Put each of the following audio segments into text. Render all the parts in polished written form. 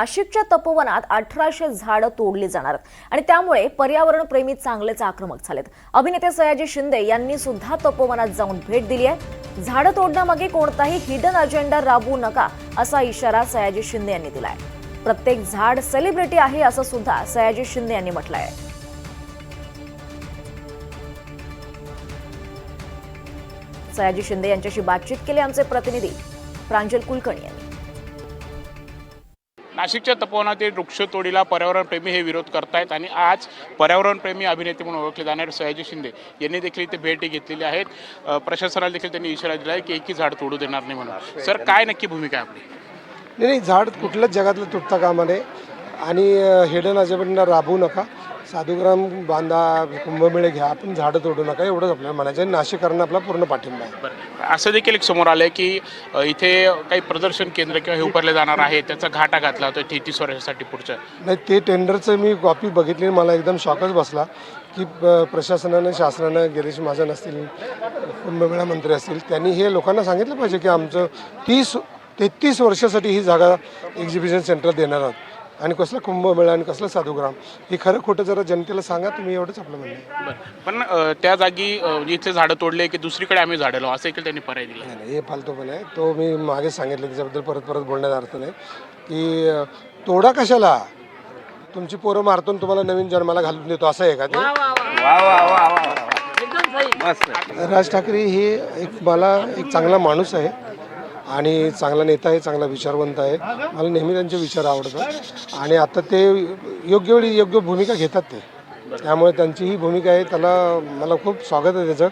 नाशिकच्या तपोवनात 1800 झाडं तोडली जाणार आणि त्यामुळे पर्यावरण प्रेमी चांगलेच आक्रमक झालेत। अभिनेते सयाजी शिंदे यांनी सुद्धा तपोवनात जाऊन भेट दिली आहे। झाडं तोडण्यामागे कोणताही हिडन अजेंडा राबवू नका असा इशारा सयाजी शिंदे यांनी दिलाय। प्रत्येक झाड सेलिब्रिटी आहे असं सुद्धा सयाजी शिंदे यांनी म्हटलंय। सयाजी शिंदे यांच्याशी बातचीत केली आमचे प्रतिनिधी प्रांजल कुलकर्णी यांनी। नाशिकच्या तपोवनातील वृक्षतोडीला पर्यावरणप्रेमी हे विरोध करतायत आणि आज पर्यावरणप्रेमी अभिनेते म्हणून ओळखले जाणारे सयाजी शिंदे यांनी देखील इथे भेटी घेतलेली आहेत। प्रशासनाला देखील त्यांनी इशारा दिला आहे की एकही झाड तोडू देणार नाही म्हणून। सर, काय नक्की भूमिका आहे आपली? नाही, झाड कुठल्याच जगातलं तुटता कामा नये आणि हिडन अजेंडा राबवू नका। साधुग्राम बांधा, कुंभमेळे घ्या, आपण झाडं तोडू नका एवढंच आपल्याला म्हणायचं आहे। नाशिककरांना आपला पूर्ण पाठिंबा आहे। असं देखील एक समोर आलं की इथे काही प्रदर्शन केंद्र किंवा हे उभारले जाणार आहे, त्याचा घाटा घातला होता 33 वर्षासाठी पुढचं। नाही, ते टेंडरचं मी कॉपी बघितली, मला एकदम शॉकच बसला की प्रशासनानं, शासनानं, गिरीश महाजन असतील, कुंभमेळा मंत्री असतील, त्यांनी हे लोकांना सांगितलं पाहिजे की आमचं 33 वर्षासाठी ही जागा एक्झिबिशन सेंटर देणार आहोत आणि कसला कुंभमेळा आणि कसला साधुग्राम, हे खरं खोटं जरा जनतेला सांगा तुम्ही, एवढंच आपलं म्हणणं आहे। पण त्या जागी इथले झाडं तोडले की दुसरीकडे आम्ही झाडं लावू असं देखील त्यांनी पर्याय दिला। नाही, हे फालतूपणा आहे। तो मी मागे सांगितलं, त्याच्याबद्दल परत बोलण्याचा अर्थ नाही की तोडा कशाला, तुमची पोरं मारतून तुम्हाला नवीन जन्माला घालून देतो असं आहे का ते? राज ठाकरे हे मला एक चांगला माणूस आहे आणि चांगला नेता आहे, चांगला विचारवंत आहे। मला नेहमी त्यांचे विचार आवडतात आणि आता ते योग्य वेळी योग्य भूमिका घेतात ते, त्यामुळे त्यांची ही भूमिका आहे। मला खूप स्वागत आहे त्याचं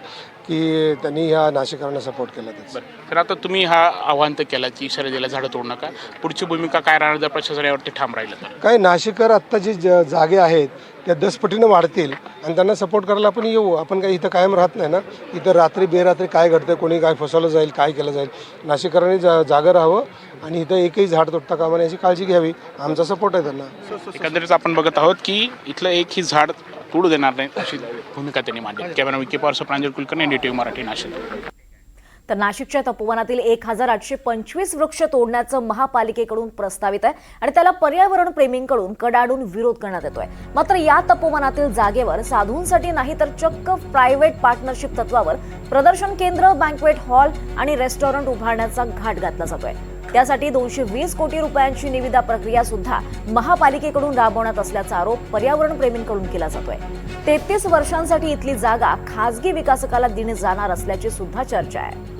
की त्यांनी ह्या नाशिककरांना सपोर्ट केला त्याचं। तर आता तुम्ही हा आव्हान तर केला की इशारा दिला झाडं तोडू नका, पुढची भूमिका काय राहणार जर प्रशासन यावरती ठाम राहिलं तर? काय, नाशिककर आत्ता जे जागे आहेत त्या 10 पटीनं वाढतील आणि त्यांना सपोर्ट करायला आपण येऊ। आपण काही इथं कायम राहत नाही ना, इथं रात्री बेरात्री काय घडतं, कोणी काय फसवलं जाईल, काय केलं जाईल, नाशिककरांनी जागं राहावं आणि इथं एकही झाड तोडता कामा नये याची काळजी घ्यावी। आमचा सपोर्ट आहे त्यांना। एकंदरीत आपण बघत आहोत की इथलं एकही झाड तोडू देणार नाही अशी भूमिका त्यांनी मांडली। कॅमेरा विकी पारसो, प्रांजल कुलकर्णी, NDTV मराठी, नाशिक। तर नाशिकच्या तपोवनातील 1825 वृक्ष तोडण्याचं महापालिकेकडून प्रस्तावित आहे आणि त्याला पर्यावरण प्रेमींकडून कडाडून विरोध करण्यात येतोय। मात्र या तपोवनातील जागेवर साधूंसाठी नाही तर चक्क प्रायव्हेट पार्टनरशिप तत्वावर प्रदर्शन केंद्र, बँक्वेट हॉल आणि रेस्टॉरंट उभारण्याचा घाट घातला जातोय। त्यासाठी 220 कोटी रुपयांची निविदा प्रक्रिया सुद्धा महापालिकेकडून राबवण्यात असल्याचा आरोप पर्यावरण प्रेमींकडून केला जातोय। 33 वर्षांसाठी इथली जागा खासगी विकासकाला देण्यात जाणार असल्याची सुद्धा चर्चा आहे।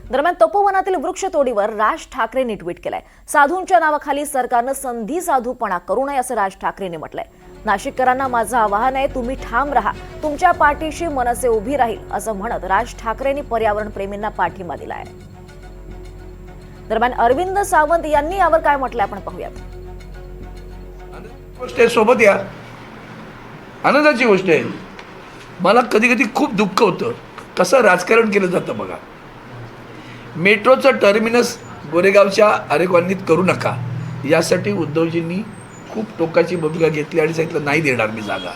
दरम्यान तपोवनातील वृक्षतोडीवर राज ठाकरेंनी ट्विट केलंय। साधूंच्या नावाखाली सरकारनं संधी साधूपणा करू नये असं राज ठाकरेंनी म्हटलंय। नाशिककरांना माझं आवाहन आहे, तुम्ही ठाम राहा, तुमच्या पाठीशी मनसे उभी राहील असं म्हणत राज ठाकरेंनी पर्यावरण प्रेमींना पाठिंबा दिलाय। दरम्यान अरविंद सावंत यांनी यावर काय म्हटलंय आपण पाहूयात। गोष्ट आहे, सोबत या, आनंदाची गोष्ट आहे। मला कधी कधी खूप दुःख होतं कसं राजकारण केलं जातं बघा। मेट्रोचं टर्मिनस गोरेगावच्या आरे कॉलनीत करू नका यासाठी उद्धवजींनी खूप टोकाची भूमिका घेतली आणि सांगितलं नाही देणार मी जागा।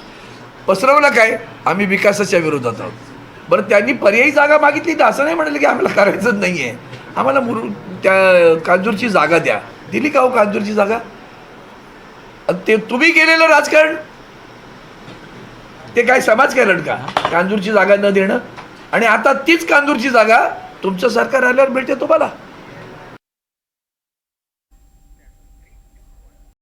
पसरवलं काय, आम्ही विकासाच्या विरोधात आहोत। बरं, त्यांनी पर्यायी जागा मागितली तर असं नाही म्हणाले की आम्हाला करायचंच नाही आहे, आम्हाला त्या कांजूरची जागा द्या। दिली का हो कांजूरची जागा? ते तुम्ही केलेलं राजकारण, ते काय समाजकारण का कांजूरची जागा न देणं? आणि आता तीच कांजूरची जागा तुमचं सरकार आल्यावर मिळते तुम्हाला।